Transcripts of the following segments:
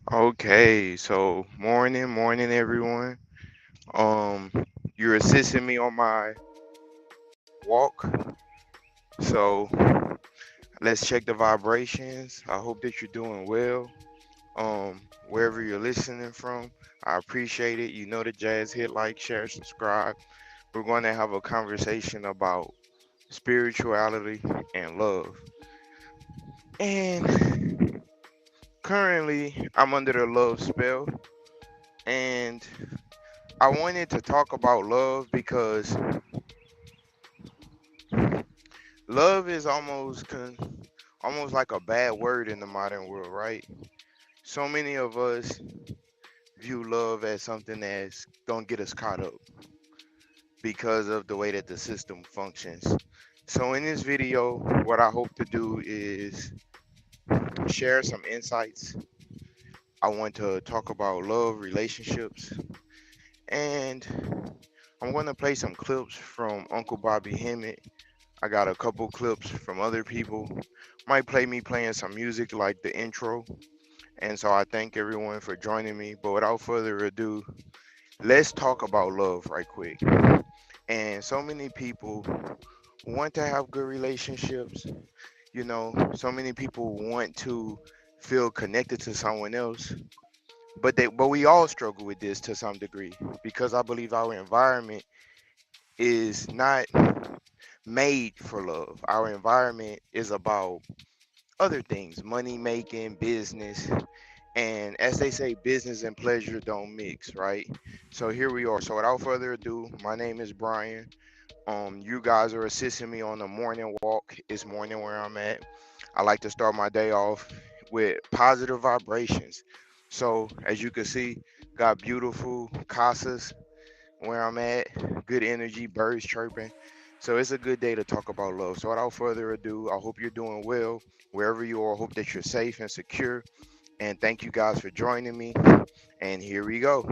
Okay, so morning, everyone. Um, you're assisting me on my walk, so let's check the vibrations. I hope that you're doing well. Wherever you're listening from, I appreciate it. You know the jazz. Hit like, share, subscribe. We're going to have a conversation about spirituality and love. And currently, I'm under the love spell, and I wanted to talk about love because love is almost like a bad word in the modern world, right? So many of us view love as something that's gonna get us caught up because of the way that the system functions. So in this video, what I hope to do is share some insights. I want to talk about love, relationships, and I'm going to play some clips from Uncle Bobby Hemmitt. I got a couple clips from other people. Might play me playing some music like the intro. And so I thank everyone for joining me. But without further ado, let's talk about love right quick. And so many people want to have good relationships. So many people want to feel connected to someone else. But we all struggle with this to some degree because I believe our environment is not made for love. Our environment is about other things, money making, business, and as they say, business and pleasure don't mix, right? So here we are. So without further ado, my name is Brian. You guys are assisting me on the morning walk. It's morning where I'm at. I like to start my day off with positive vibrations. So as you can see, got beautiful casas where I'm at, good energy, birds chirping. So it's a good day to talk about love. So without further ado, I hope you're doing well wherever you are. I hope that you're safe and secure. And thank you guys for joining me. And here we go.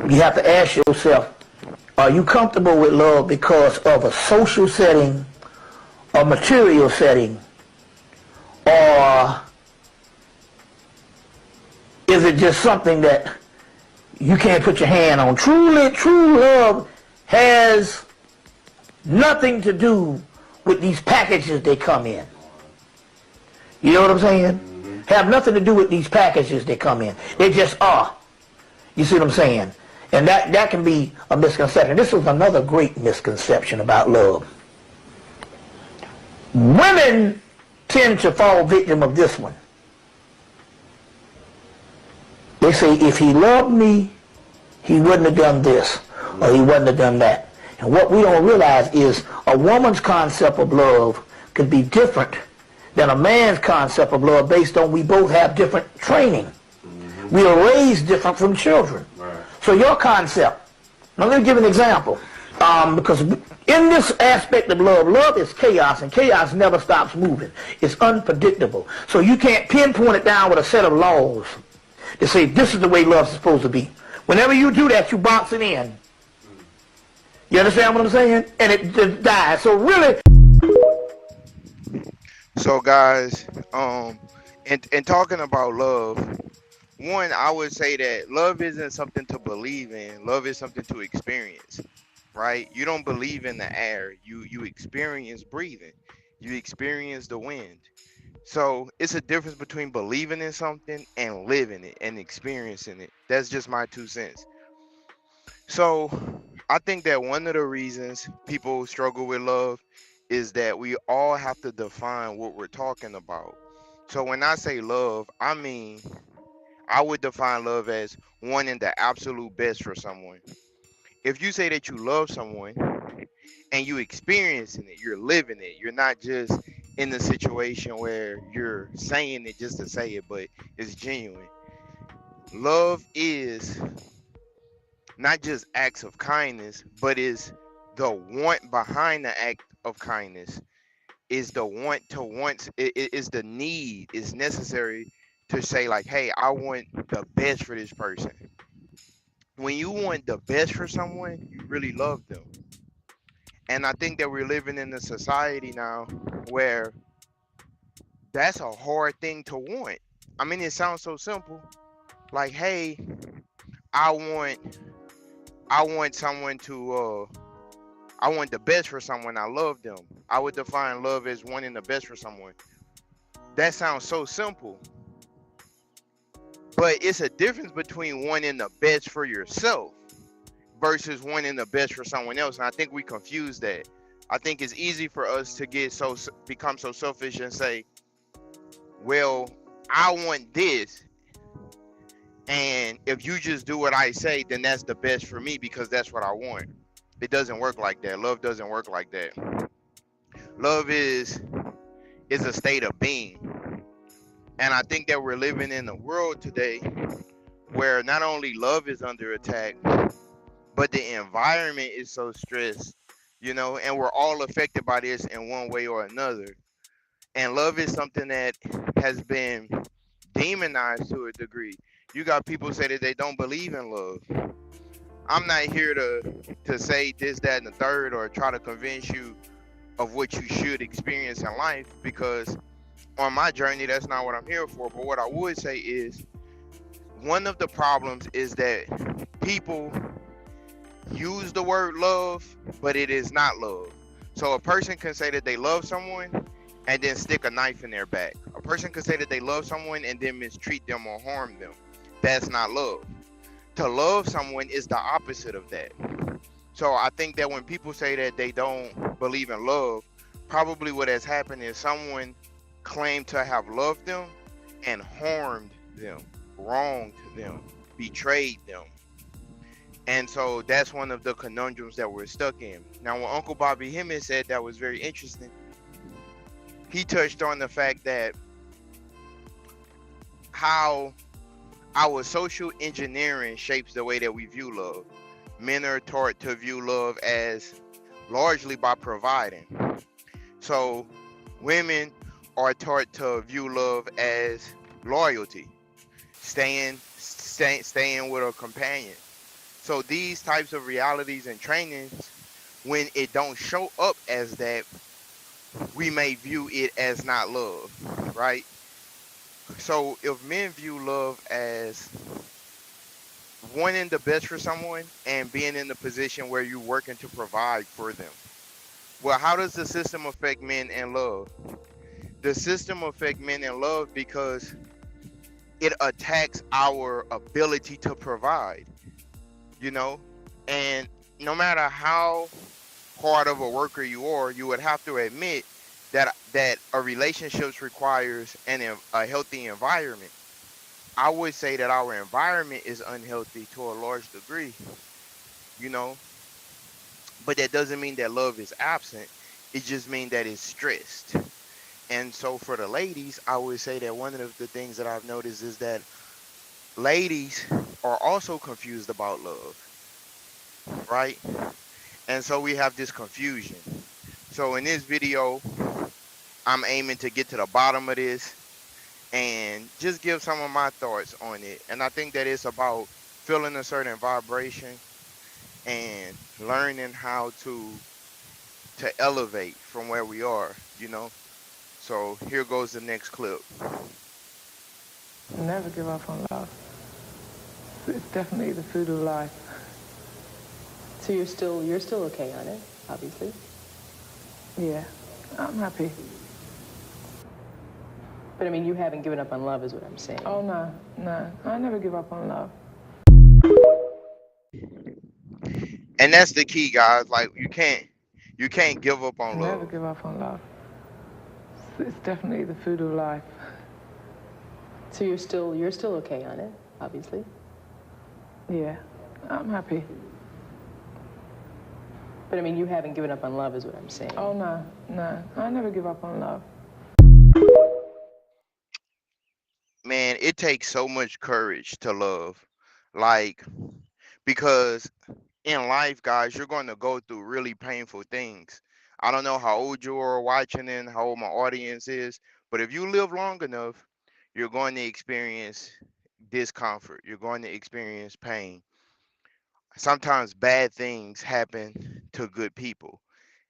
You have to ask yourself, are you comfortable with love because of a social setting, a material setting, or is it just something that you can't put your hand on? True love has nothing to do with these packages they come in. You know what I'm saying? Have nothing to do with these packages they come in. They just are. You see what I'm saying? And that can be a misconception. This was another great misconception about love. Women tend to fall victim of this one. They say, if he loved me, he wouldn't have done this, or he wouldn't have done that. And what we don't realize is a woman's concept of love could be different than a man's concept of love based on we both have different training. We are raised different from children. Right. So your concept, now let me give an example. Because in this aspect of love, love is chaos, and chaos never stops moving. It's unpredictable. So you can't pinpoint it down with a set of laws to say this is the way love's supposed to be. Whenever you do that, you bounce it in. You understand what I'm saying? And it just dies. So really, So guys, and talking about love, one, I would say that love isn't something to believe in. Love is something to experience, right? You don't believe in the air. You experience breathing. You experience the wind. So it's a difference between believing in something and living it and experiencing it. That's just my 2 cents. So I think that one of the reasons people struggle with love is that we all have to define what we're talking about. So when I say love, I mean I would define love as wanting the absolute best for someone. If you say that you love someone and you experiencing it, you're living it. You're not just in the situation where you're saying it just to say it, but it's genuine. Love is not just acts of kindness, but is the want behind the act of kindness. Is the want to want. It is the need. Is necessary to say like, hey, I want the best for this person. When you want the best for someone, you really love them. And I think that we're living in a society now where that's a hard thing to want. I mean, it sounds so simple. Like, hey, I want I want someone to I want the best for someone. I love them. I would define love as wanting the best for someone. That sounds so simple, but it's a difference between wanting the best for yourself versus wanting the best for someone else. And I think we confuse that. I think it's easy for us to become so selfish and say, "Well, I want this, and if you just do what I say, then that's the best for me because that's what I want." It doesn't work like that. Love doesn't work like that. Love is a state of being. And I think that we're living in a world today where not only love is under attack, but the environment is so stressed, and we're all affected by this in one way or another. And love is something that has been demonized to a degree. You got people say that they don't believe in love. I'm not here to say this, that, and the third, or try to convince you of what you should experience in life, because on my journey, that's not what I'm here for. But what I would say is one of the problems is that people use the word love, but it is not love. So a person can say that they love someone and then stick a knife in their back. A person can say that they love someone and then mistreat them or harm them. That's not love. To love someone is the opposite of that. So I think that when people say that they don't believe in love, probably what has happened is someone claimed to have loved them and harmed them, wronged them, betrayed them. And so that's one of the conundrums that we're stuck in. Now, when Uncle Bobby Hemmitt said that was very interesting, he touched on the fact that how our social engineering shapes the way that we view love. Men are taught to view love as largely by providing. So women are taught to view love as loyalty, staying with a companion. So these types of realities and trainings, when it don't show up as that, we may view it as not love, right? So if men view love as wanting the best for someone and being in the position where you're working to provide for them, well, how does the system affect men and love? The system affects men in love because it attacks our ability to provide, you know? And no matter how hard of a worker you are, you would have to admit that a relationship requires a healthy environment. I would say that our environment is unhealthy to a large degree, you know, but that doesn't mean that love is absent. It just means that it's stressed. And so for the ladies, I would say that one of the things that I've noticed is that ladies are also confused about love, right? And so we have this confusion. So in this video, I'm aiming to get to the bottom of this and just give some of my thoughts on it. And I think that it's about feeling a certain vibration and learning how to elevate from where we are. So here goes the next clip. Never give up on love. It's definitely the food of life. So you're still okay on it, obviously. Yeah, I'm happy. But I mean, you haven't given up on love, is what I'm saying. Oh, no, I never give up on love. And that's the key, guys. Like you can't give up on Never love. give up on love. It's definitely the food of life. So you're still okay on it, obviously. Yeah, I'm happy. But I mean, you haven't given up on love, is what I'm saying. Oh, no, I never give up on love. Man, it takes so much courage to love. Like, because in life, guys, you're going to go through really painful things. I don't know how old you are watching and how old my audience is, but if you live long enough, you're going to experience discomfort. You're going to experience pain. Sometimes bad things happen to good people.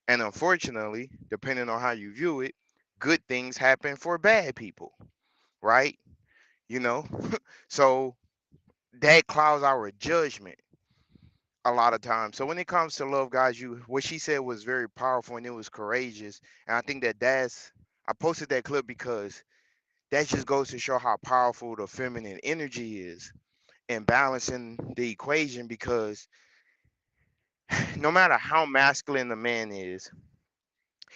And unfortunately, depending on how you view it, good things happen for bad people, right? You know, so that clouds our judgment a lot of times. So when it comes to love, guys, you what she said was very powerful and it was courageous. And I think I posted that clip because that just goes to show how powerful the feminine energy is in balancing the equation. Because no matter how masculine the man is,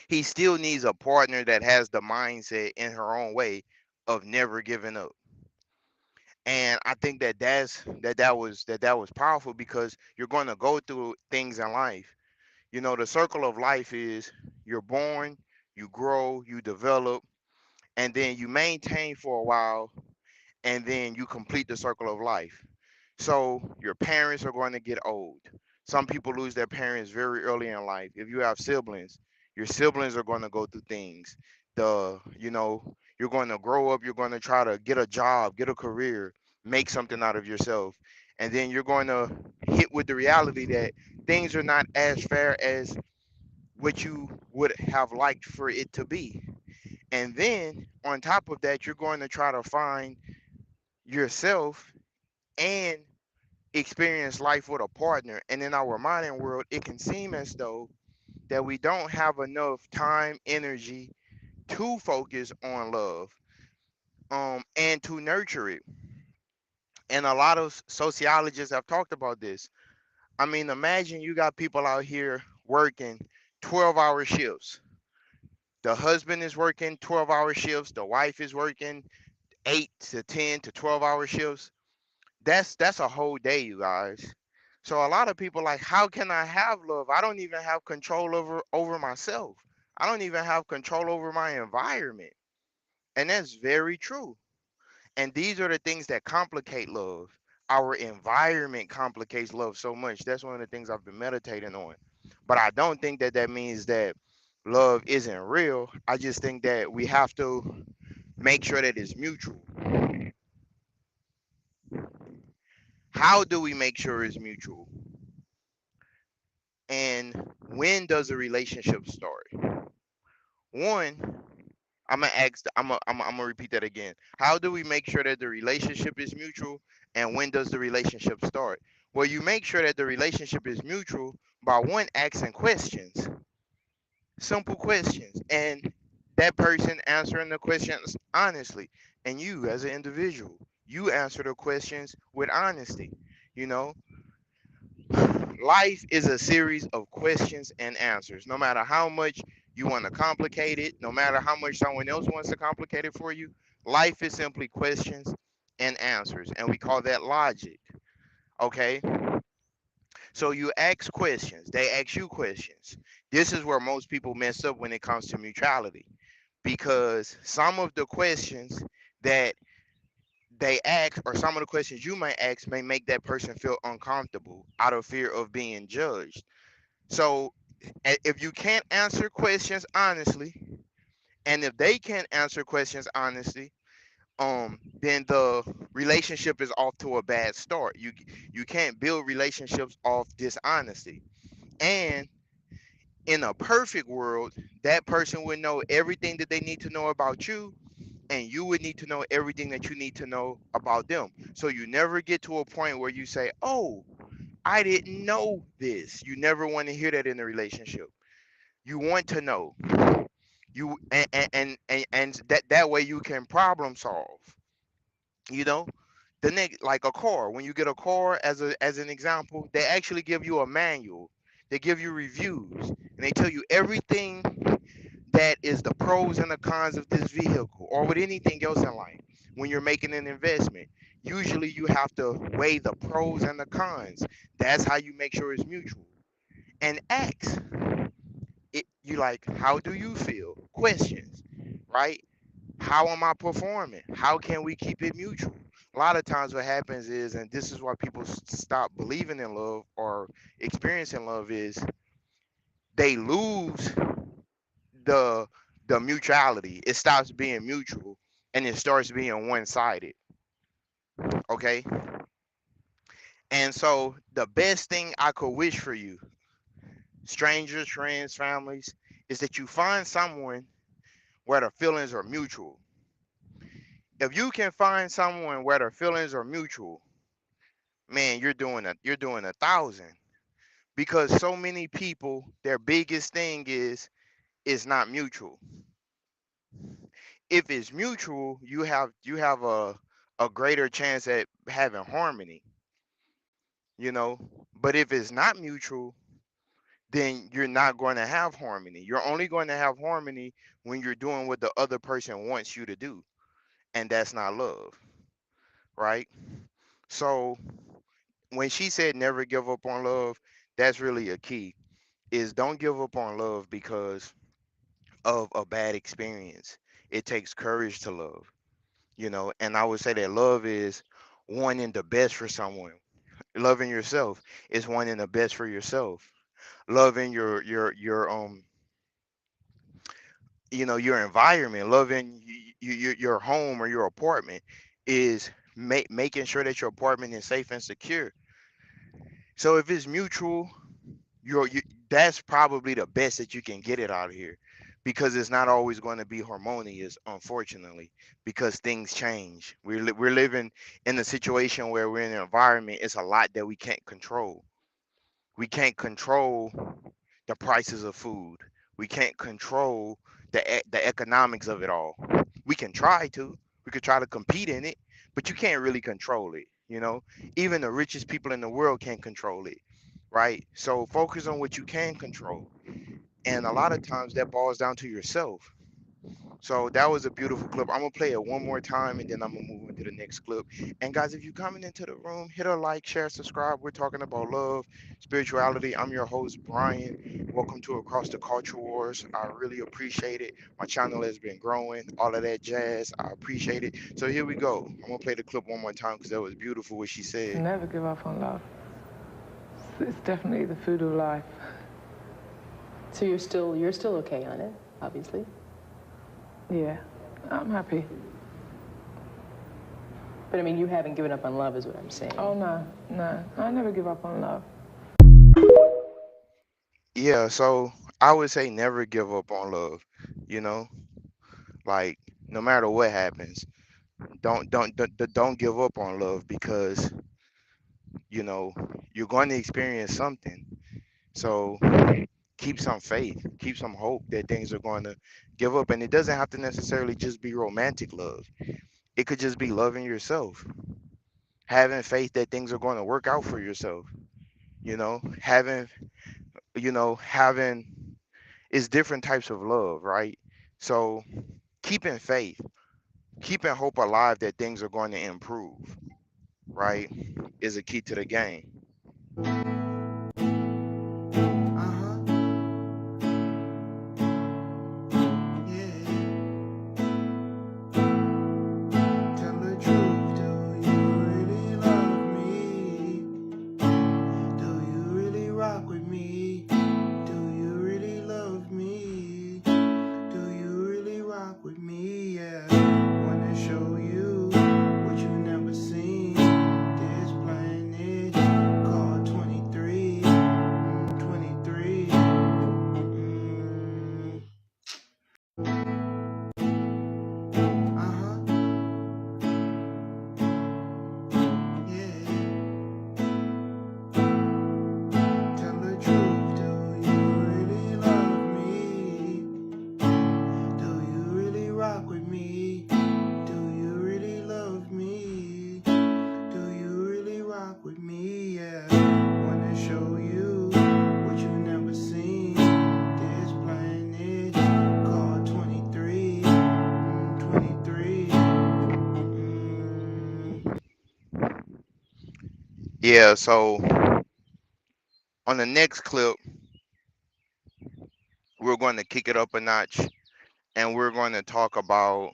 he still needs a partner that has the mindset in her own way of never giving up. And I think that was powerful because you're going to go through things in life. You know, the circle of life is you're born, you grow, you develop, and then you maintain for a while, and then you complete the circle of life. So your parents are going to get old. Some people lose their parents very early in life. If you have siblings, your siblings are going to go through things. You're going to grow up, you're going to try to get a job, get a career, make something out of yourself. And then you're going to hit with the reality that things are not as fair as what you would have liked for it to be. And then on top of that, you're going to try to find yourself and experience life with a partner. And in our modern world, it can seem as though that we don't have enough time, energy to focus on love, and to nurture it. And a lot of sociologists have talked about this. I mean, imagine you got people out here working 12-hour shifts. The husband is working 12-hour shifts, the wife is working 8 to 10 to 12-hour shifts. That's a whole day, you guys. So a lot of people like, how can I have love? I don't even have control over myself. I don't even have control over my environment. And that's very true. And these are the things that complicate love. Our environment complicates love so much. That's one of the things I've been meditating on. But I don't think that that means that love isn't real. I just think that we have to make sure that it's mutual. How do we make sure it's mutual? And when does a relationship start? One, I'm gonna ask. I'm gonna repeat that again. How do we make sure that the relationship is mutual, and when does the relationship start? Well, you make sure that the relationship is mutual by one asking questions, simple questions, and that person answering the questions honestly, and you as an individual, you answer the questions with honesty. You know, life is a series of questions and answers. No matter how much you want to complicate it, no matter how much someone else wants to complicate it for you, life is simply questions and answers. And we call that logic. Okay? So you ask questions, they ask you questions. This is where most people mess up when it comes to mutuality. Because some of the questions that they ask, or some of the questions you may ask, may make that person feel uncomfortable out of fear of being judged. So if you can't answer questions honestly, and if they can't answer questions honestly, then the relationship is off to a bad start. You can't build relationships off dishonesty. And in a perfect world, that person would know everything that they need to know about you, and you would need to know everything that you need to know about them. So you never get to a point where you say, "Oh, I didn't know this." You never want to hear that in a relationship. You want to know. And that way you can problem solve. You know, the next, like a car. When you get a car, as an example, they actually give you a manual. They give you reviews, and they tell you everything that is the pros and the cons of this vehicle, or with anything else in life. When you're making an investment, usually you have to weigh the pros and the cons. That's how you make sure it's mutual. And ask you, like, how do you feel? Questions, right? How am I performing? How can we keep it mutual? A lot of times what happens is, and this is why people stop believing in love or experiencing love, is they lose the the mutuality. It stops being mutual and it starts being one-sided. Okay? And so the best thing I could wish for you, strangers, friends, families, is that you find someone where the feelings are mutual. If you can find someone where the feelings are mutual, man, you're doing a thousand. Because so many people, their biggest thing is it's not mutual. If it's mutual, you have a greater chance at having harmony, you know. But if it's not mutual, then you're not going to have harmony. You're only going to have harmony when you're doing what the other person wants you to do, and that's not love, right? So when she said never give up on love, that's really a key. Is don't give up on love because of a bad experience. It takes courage to love, and I would say that love is wanting the best for someone. Loving yourself is wanting the best for yourself. Loving your environment, loving your home or your apartment is making sure that your apartment is safe and secure. So if it's mutual, that's probably the best that you can get it out of here, because it's not always going to be harmonious, unfortunately, because things change. We're living in a situation where we're in an environment. It's a lot that we can't control. We can't control the prices of food. We can't control the economics of it all. We can try to. We could try to compete in it, but you can't really control it. Even the richest people in the world can't control it, right? So focus on what you can control, and a lot of times that boils down to yourself. So that was a beautiful clip. I'm gonna play it one more time and then I'm gonna move into the next clip. And guys, if you're coming into the room, hit a like, share, subscribe. We're talking about love, spirituality. I'm your host, Brian. Welcome to Across the Culture Wars. I really appreciate it. My channel has been growing, all of that jazz. I appreciate it. So here we go. I'm gonna play the clip one more time because that was beautiful what she said. Never give up on love. It's definitely the food of life. So you're still okay on it, obviously. Yeah, I'm happy. But I mean, you haven't given up on love, is what I'm saying. Oh, no, no. I never give up on love. Yeah, so I would say never give up on love. You know, like no matter what happens, don't give up on love, because you know you're going to experience something. So keep some faith, keep some hope that things are going to give up, and it doesn't have to necessarily just be romantic love. It could just be loving yourself, having faith that things are going to work out for yourself. Having it's different types of love, right? So keeping faith, keeping hope alive that things are going to improve, right, is a key to the game. Uh-huh. Yeah. Tell the truth. Do you really love me? Do you really rock with me? Do you really love me? Do you really rock with me? Yeah. Wanna show you what you never seen. This planet called 23. 23. Uh-huh. Yeah. Tell the truth. Do you really love me? Do you really rock with me? Do you really love me? Do you really rock with me? Yeah. Wanna show you what you never seen. This planet called 23. 23. Yeah, so on the next clip, we're going to kick it up a notch, and we're going to talk about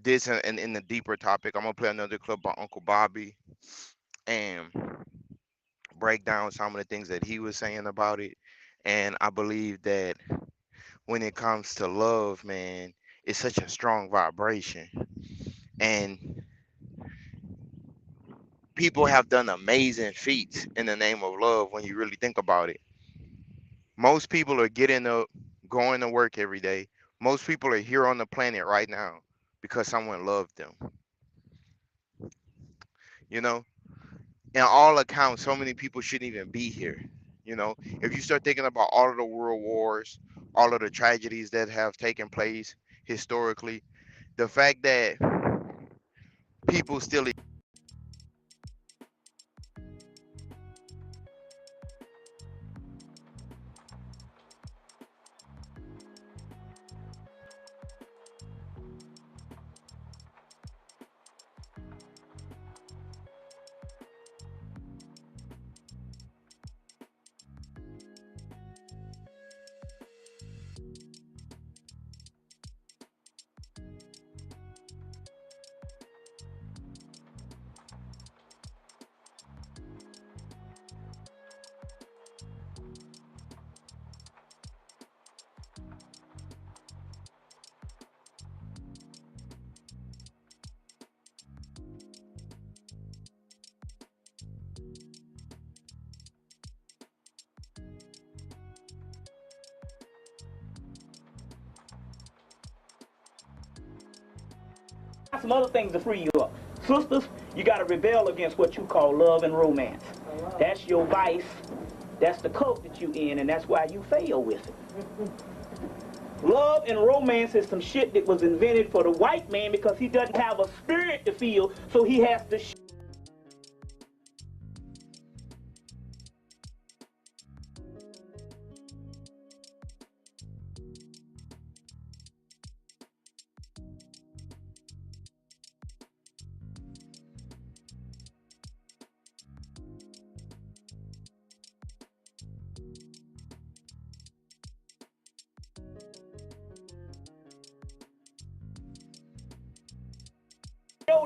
this in the deeper topic. I'm going to play another clip by Uncle Bobby and break down some of the things that he was saying about it. And I believe that when it comes to love, man, it's such a strong vibration. And people have done amazing feats in the name of love when you really think about it. Most people are getting up, going to work every day, Most people are here on the planet right now because someone loved them. You know, in all accounts, so many people shouldn't even be here. You know, if you start thinking about all of the world wars, all of the tragedies that have taken place historically, the fact that people still Some other things to free you up. Sisters, you got to rebel against what you call love and romance. That's your vice. That's the cult that you in, and that's why you fail with it. Love and romance is some shit that was invented for the white man because he doesn't have a spirit to feel, so he has to show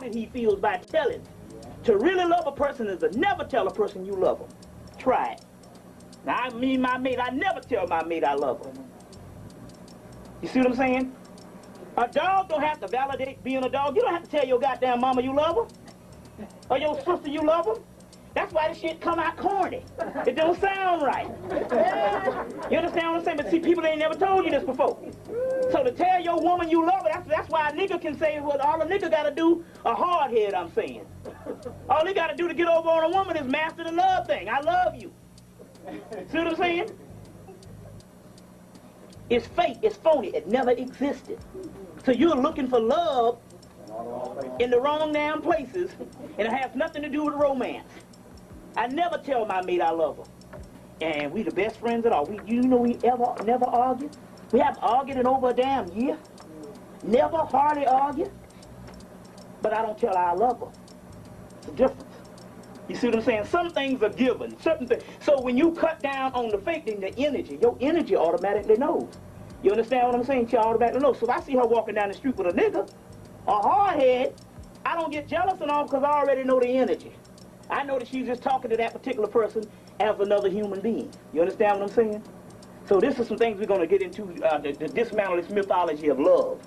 that he feels by telling. To really love a person is to never tell a person you love them. Try it. Now, my mate, I never tell my mate I love her. You see what I'm saying? A dog don't have to validate being a dog. You don't have to tell your goddamn mama you love her. Or your sister you love her. That's why this shit come out corny. It don't sound right. You understand what I'm saying? But see, people ain't never told you this before. So to tell your woman you love her, that's why a nigga can say what all a nigga gotta do, a hard head, I'm saying. All he gotta do to get over on a woman is master the love thing. I love you. See what I'm saying? It's fake, it's phony, it never existed. So you're looking for love in the wrong damn places, and it has nothing to do with romance. I never tell my mate I love her. And we the best friends at all. You know we never argue? We haven't argued in over a damn year. Never hardly argue. But I don't tell her I love her. It's a difference. You see what I'm saying? Some things are given. Certain things. So when you cut down on the fake, then the energy, your energy automatically knows. You understand what I'm saying? She automatically knows. So if I see her walking down the street with a nigga, a hardhead, I don't get jealous and all because I already know the energy. I know that she's just talking to that particular person as another human being. You understand what I'm saying? So this is some things we're going to get into, the dismantle this mythology of love.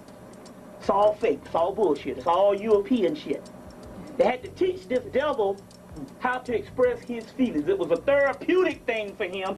It's all fake. It's all bullshit. It's all European shit. They had to teach this devil how to express his feelings. It was a therapeutic thing for him